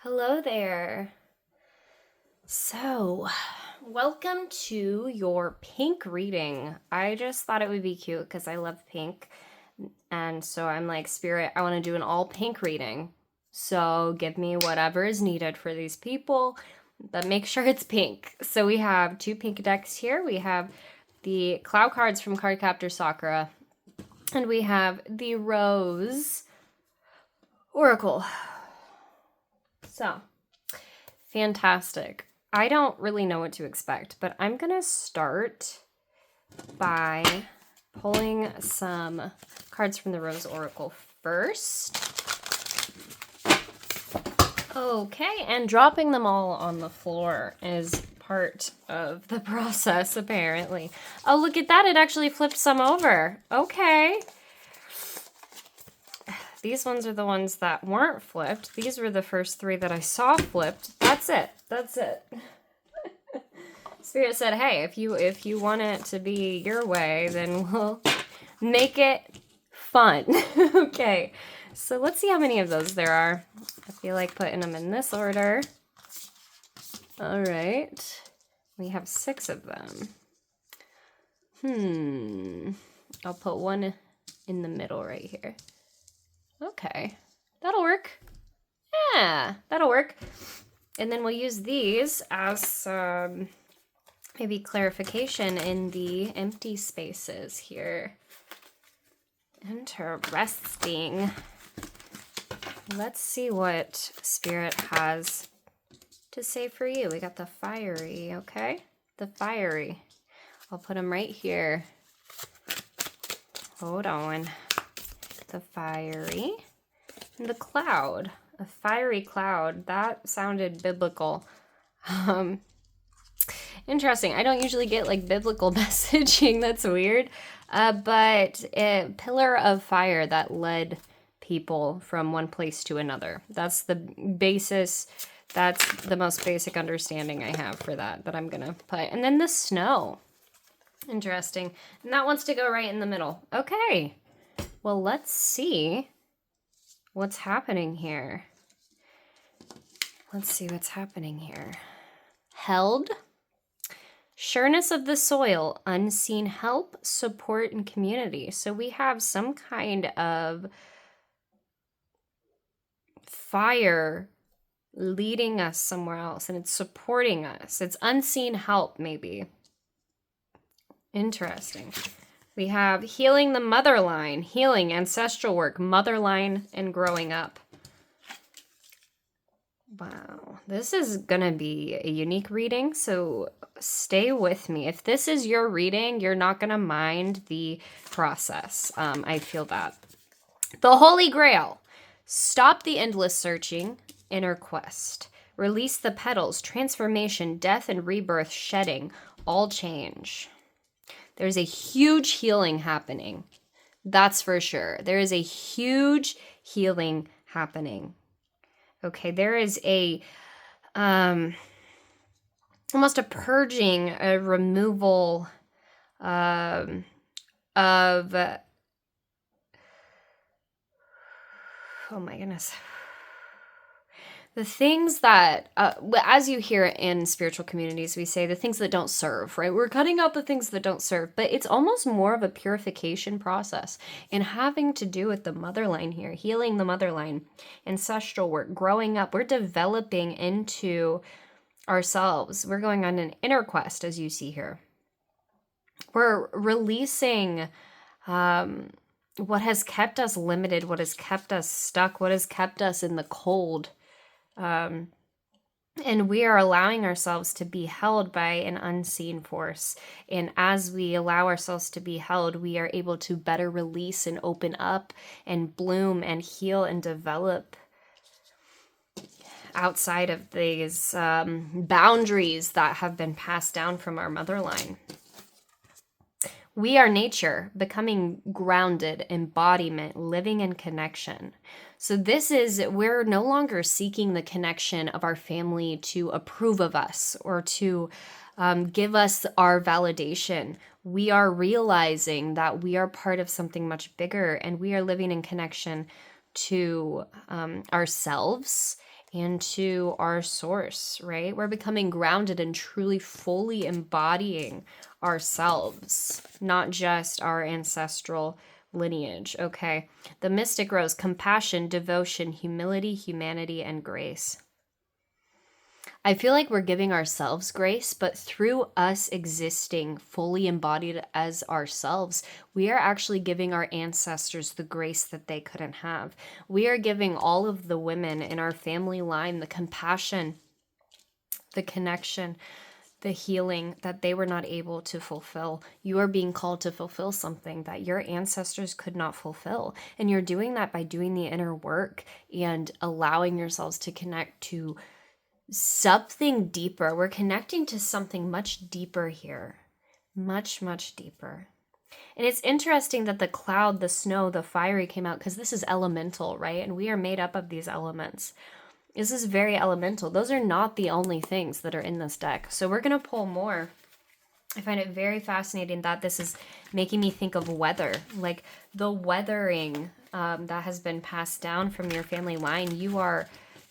Hello there. So, welcome to your pink reading. I just thought it would be cute because I love pink. And so I'm like, Spirit, I want to do an all pink reading. So give me whatever is needed for these people, but make sure it's pink. So we have two pink decks here. We have the Clow cards from Cardcaptor Sakura, and we have the Rose Oracle. So, fantastic. I don't really know what to expect, but I'm going to start by pulling some cards from the Rose Oracle first. Okay, and dropping them all on the floor is part of the process, apparently. Oh, look at that. It actually flipped some over. Okay. These ones are the ones that weren't flipped. These were the first three that I saw flipped. That's it. That's it. Spirit said, hey, if you want it to be your way, then we'll make it fun. Okay, so let's see how many of those there are. I feel like putting them in this order. All right. We have 6 of them. I'll put one in the middle right here. Okay, that'll work. Yeah, that'll work. And then we'll use these as maybe clarification in the empty spaces here. Interesting. Let's see what Spirit has to say for you. We got the fiery, okay? The fiery. I'll put them right here. Hold on. The fiery, and the cloud, a fiery cloud. That sounded biblical. Interesting. I don't usually get like biblical messaging. That's weird. But a pillar of fire that led people from one place to another. That's the basis. That's the most basic understanding I have for that I'm gonna put. And then the snow. Interesting. And that wants to go right in the middle. Okay. Well, let's see what's happening here. Let's see what's happening here. Held. Sureness of the soil. Unseen help, support, and community. So we have some kind of fire leading us somewhere else, and it's supporting us. It's unseen help, maybe. Interesting. We have healing the mother line, healing, ancestral work, mother line, and growing up. Wow, this is gonna be a unique reading, so stay with me. If this is your reading, you're not gonna mind the process. I feel that. The Holy Grail. Stop the endless searching, inner quest. Release the petals, transformation, death and rebirth, shedding, all change. There's a huge healing happening. That's for sure. There is a huge healing happening. Okay, there is a almost a purging, a removal of oh my goodness. The things that, as you hear in spiritual communities, we say the things that don't serve, right? We're cutting out the things that don't serve, but it's almost more of a purification process and having to do with the mother line here, healing the mother line, ancestral work, growing up. We're developing into ourselves. We're going on an inner quest, as you see here. We're releasing what has kept us limited, what has kept us stuck, what has kept us in the cold. And we are allowing ourselves to be held by an unseen force. And as we allow ourselves to be held, we are able to better release and open up and bloom and heal and develop outside of these boundaries that have been passed down from our mother line. We are nature, becoming grounded, embodiment, living in connection. So we're no longer seeking the connection of our family to approve of us or to give us our validation. We are realizing that we are part of something much bigger, and we are living in connection to ourselves into our source, right? We're becoming grounded and truly fully embodying ourselves, not just our ancestral lineage. Okay. The Mystic Rose: compassion, devotion, humility, humanity, and grace. I feel like we're giving ourselves grace, but through us existing fully embodied as ourselves, we are actually giving our ancestors the grace that they couldn't have. We are giving all of the women in our family line the compassion, the connection, the healing that they were not able to fulfill. You are being called to fulfill something that your ancestors could not fulfill. And you're doing that by doing the inner work and allowing yourselves to connect to something deeper. We're connecting to something much deeper here. Much, much deeper. And it's interesting that the cloud, the snow, the fiery came out because this is elemental, right? And we are made up of these elements. This is very elemental. Those are not the only things that are in this deck. So we're going to pull more. I find it very fascinating that this is making me think of weather, like the weathering that has been passed down from your family line. You are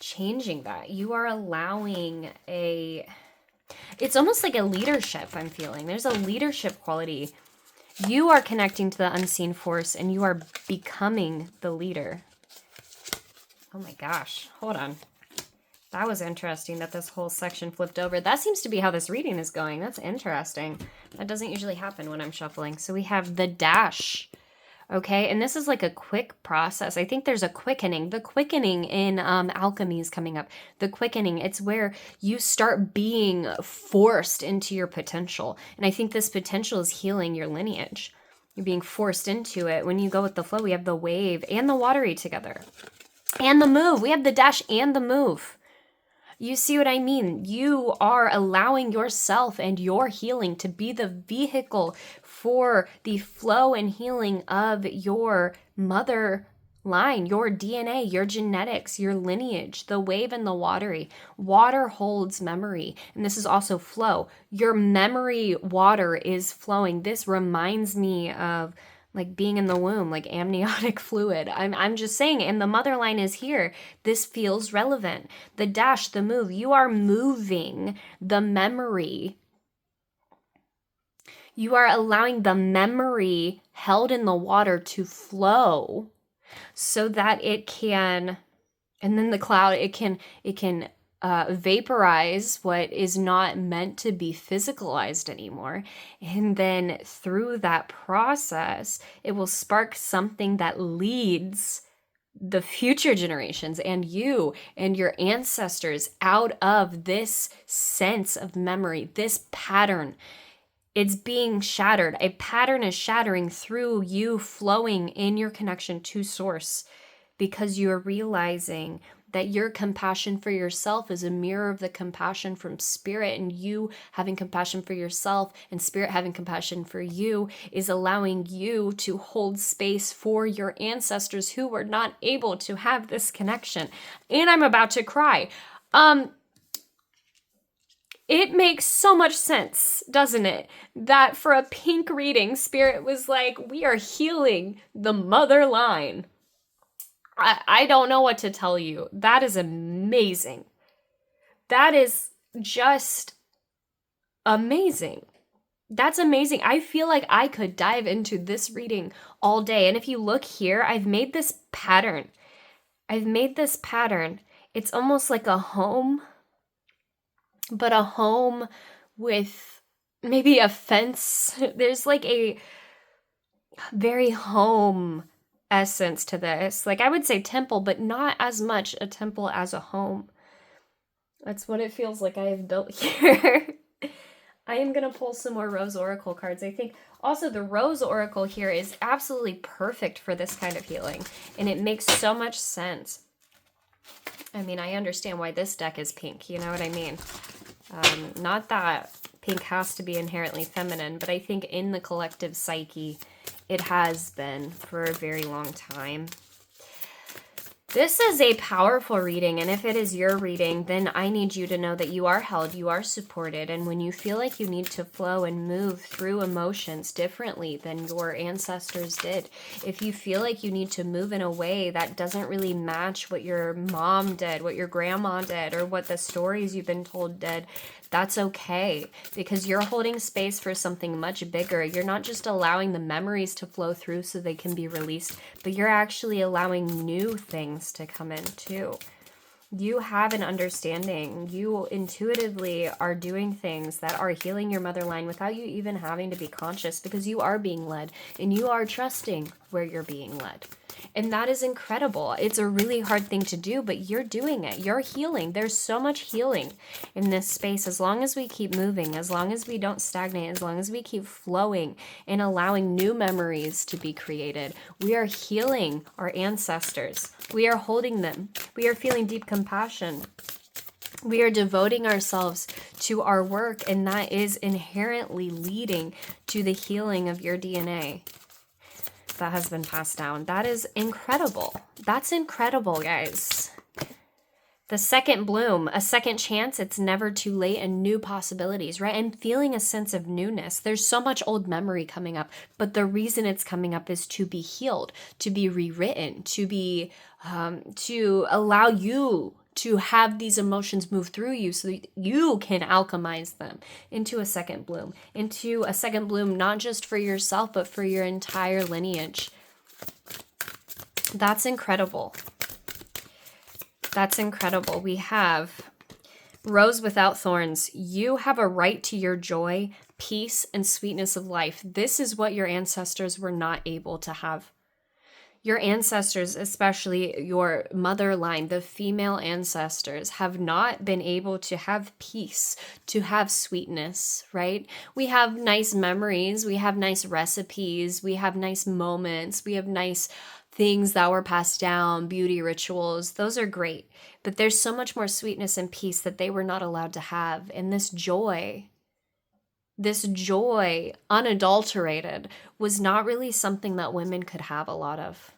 changing that. You are allowing it's almost like a leadership I'm feeling. There's a leadership quality. You are connecting to the unseen force and you are becoming the leader. Oh my gosh, hold on. That was interesting that this whole section flipped over. That seems to be how this reading is going. That's interesting. That doesn't usually happen when I'm shuffling. So we have the dash. Okay, and this is like a quick process. I think there's a quickening. The quickening in alchemy is coming up. The quickening, it's where you start being forced into your potential. And I think this potential is healing your lineage. You're being forced into it. When you go with the flow, we have the wave and the watery together. And the move. We have the dash and the move. You see what I mean? You are allowing yourself and your healing to be the vehicle for the flow and healing of your mother line, your DNA, your genetics, your lineage, the wave and the watery. Water holds memory, and this is also flow. Your memory water is flowing. This reminds me of like being in the womb, like amniotic fluid. I'm just saying, and the mother line is here. This feels relevant. The dash, the move, you are moving the memory. You are allowing the memory held in the water to flow so that it can, and then the cloud, it can vaporize what is not meant to be physicalized anymore. And then through that process, it will spark something that leads the future generations and you and your ancestors out of this sense of memory, this pattern. It's being shattered. A pattern is shattering through you flowing in your connection to source because you're realizing that your compassion for yourself is a mirror of the compassion from spirit, and you having compassion for yourself and spirit having compassion for you is allowing you to hold space for your ancestors who were not able to have this connection. And I'm about to cry. It makes so much sense, doesn't it? That for a pink reading, spirit was like, we are healing the mother line. I don't know what to tell you. That is amazing. That is just amazing. That's amazing. I feel like I could dive into this reading all day. And if you look here, I've made this pattern. It's almost like a home, but a home with maybe a fence. There's like a very home essence to this. Like I would say temple, but not as much a temple as a home. That's what it feels like I have built here. I am going to pull some more Rose Oracle cards. I think also the Rose Oracle here is absolutely perfect for this kind of healing. And it makes so much sense. I mean, I understand why this deck is pink. You know what I mean? Not that pink has to be inherently feminine, but I think in the collective psyche, it has been for a very long time. This is a powerful reading, and if it is your reading, then I need you to know that you are held, you are supported, and when you feel like you need to flow and move through emotions differently than your ancestors did, if you feel like you need to move in a way that doesn't really match what your mom did, what your grandma did, or what the stories you've been told did, that's okay, because you're holding space for something much bigger. You're not just allowing the memories to flow through so they can be released, but you're actually allowing new things to come in too. You have an understanding. You intuitively are doing things that are healing your mother line without you even having to be conscious, because you are being led and you are trusting where you're being led. And that is incredible. It's a really hard thing to do, but you're doing it. You're healing. There's so much healing in this space. As long as we keep moving, as long as we don't stagnate, as long as we keep flowing and allowing new memories to be created, we are healing our ancestors. We are holding them. We are feeling deep compassion. We are devoting ourselves to our work, and that is inherently leading to the healing of your DNA that has been passed down. That is incredible. That's incredible, guys. The second bloom, a second chance, it's never too late, and new possibilities, right? I'm feeling a sense of newness. There's so much old memory coming up, but the reason it's coming up is to be healed, to be rewritten, to be, to allow you to have these emotions move through you so that you can alchemize them into a second bloom, not just for yourself, but for your entire lineage. That's incredible. That's incredible. We have Rose without thorns. You have a right to your joy, peace, and sweetness of life. This is what your ancestors were not able to have. Your ancestors, especially your mother line, the female ancestors, have not been able to have peace, to have sweetness, right? We have nice memories, we have nice recipes, we have nice moments, we have nice things that were passed down, beauty rituals. Those are great. But there's so much more sweetness and peace that they were not allowed to have. And this joy, unadulterated, was not really something that women could have a lot of,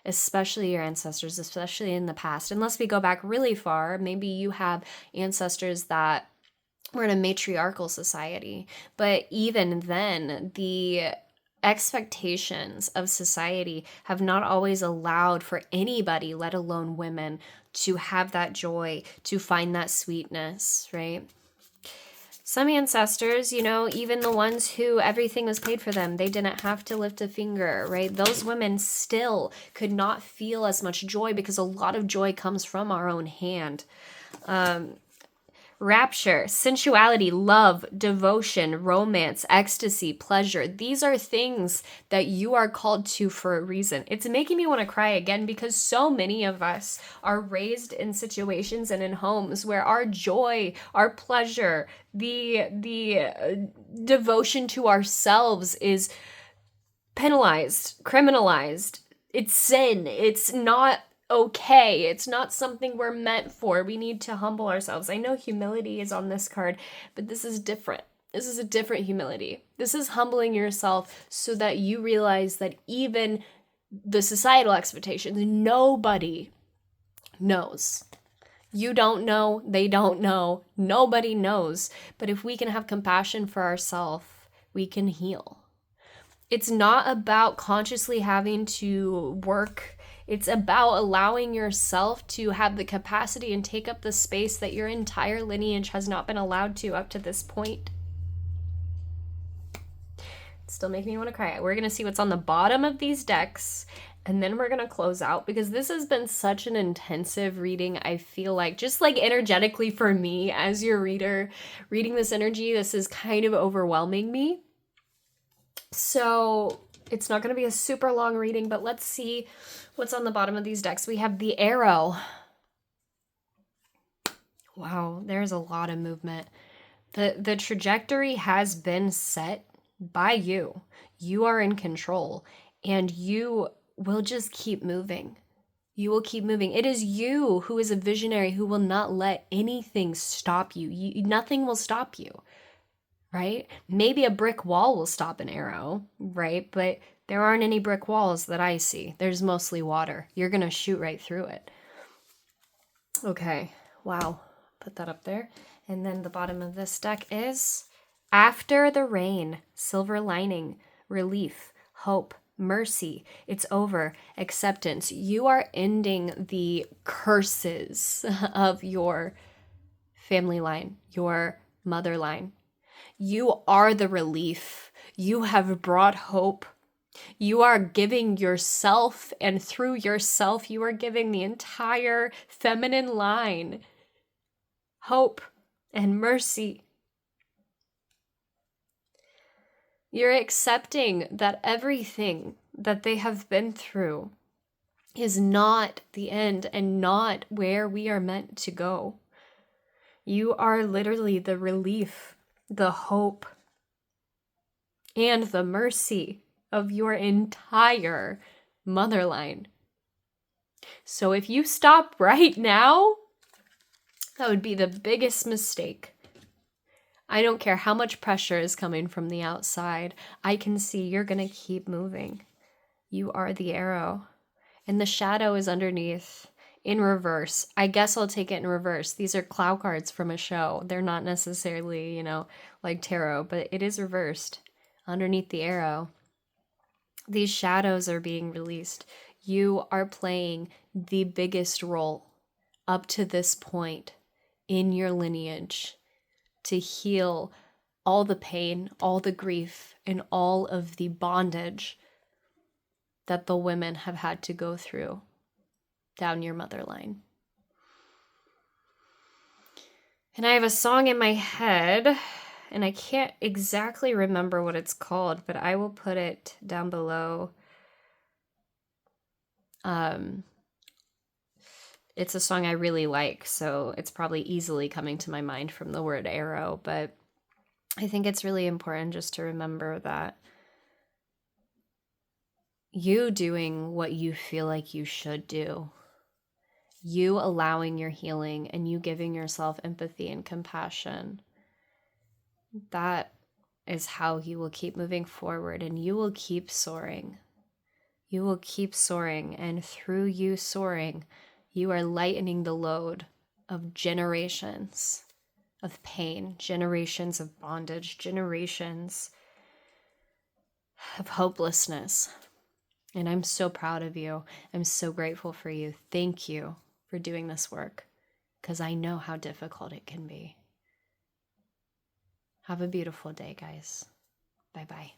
especially your ancestors, especially in the past. Unless we go back really far, maybe you have ancestors that were in a matriarchal society. But even then, the expectations of society have not always allowed for anybody, let alone women, to have that joy, to find that sweetness, right? Some ancestors, even the ones who everything was paid for them, they didn't have to lift a finger, right? Those women still could not feel as much joy because a lot of joy comes from our own hand. Rapture, sensuality, love, devotion, romance, ecstasy, pleasure. These are things that you are called to for a reason. It's making me want to cry again because so many of us are raised in situations and in homes where our joy, our pleasure, the devotion to ourselves is penalized, criminalized. It's sin. It's not okay. It's not something we're meant for. We need to humble ourselves. I know humility is on this card, but this is different. This is a different humility. This is humbling yourself so that you realize that even the societal expectations, nobody knows. You don't know, they don't know, nobody knows. But if we can have compassion for ourselves, we can heal. It's not about consciously having to work. It's about allowing yourself to have the capacity and take up the space that your entire lineage has not been allowed to up to this point. It's still making me want to cry. We're going to see what's on the bottom of these decks, and then we're going to close out because this has been such an intensive reading. I feel like, just like energetically for me as your reader, reading this energy, this is kind of overwhelming me. So it's not going to be a super long reading, but let's see what's on the bottom of these decks. We have the Arrow. Wow, there's a lot of movement. The trajectory has been set by you. You are in control, and you will just keep moving. You will keep moving. It is you who is a visionary who will not let anything stop you. Nothing will stop you. Right? Maybe a brick wall will stop an arrow, right? But there aren't any brick walls that I see. There's mostly water. You're going to shoot right through it. Okay, wow, put that up there. And then the bottom of this deck is after the rain, silver lining, relief, hope, mercy. It's over, acceptance. You are ending the curses of your family line, your mother line. You are the relief. You have brought hope. You are giving yourself, and through yourself, you are giving the entire feminine line hope and mercy. You're accepting that everything that they have been through is not the end and not where we are meant to go. You are literally the relief, the hope, and the mercy of your entire motherline. So if you stop right now, that would be the biggest mistake. I don't care how much pressure is coming from the outside. I can see you're going to keep moving. You are the arrow. And the shadow is underneath in reverse. I guess I'll take it in reverse. These are Clow cards from a show. They're not necessarily, like tarot, but it is reversed underneath the arrow. These shadows are being released. You are playing the biggest role up to this point in your lineage to heal all the pain, all the grief, and all of the bondage that the women have had to go through down your mother line. And I have a song in my head, and I can't exactly remember what it's called, but I will put it down below. It's a song I really like, so it's probably easily coming to my mind from the word arrow, but I think it's really important just to remember that you doing what you feel like you should do, you allowing your healing and you giving yourself empathy and compassion, that is how you will keep moving forward and you will keep soaring. You will keep soaring, and through you soaring, you are lightening the load of generations of pain, generations of bondage, generations of hopelessness. And I'm so proud of you. I'm so grateful for you. Thank you for doing this work, because I know how difficult it can be. Have a beautiful day, guys. Bye-bye.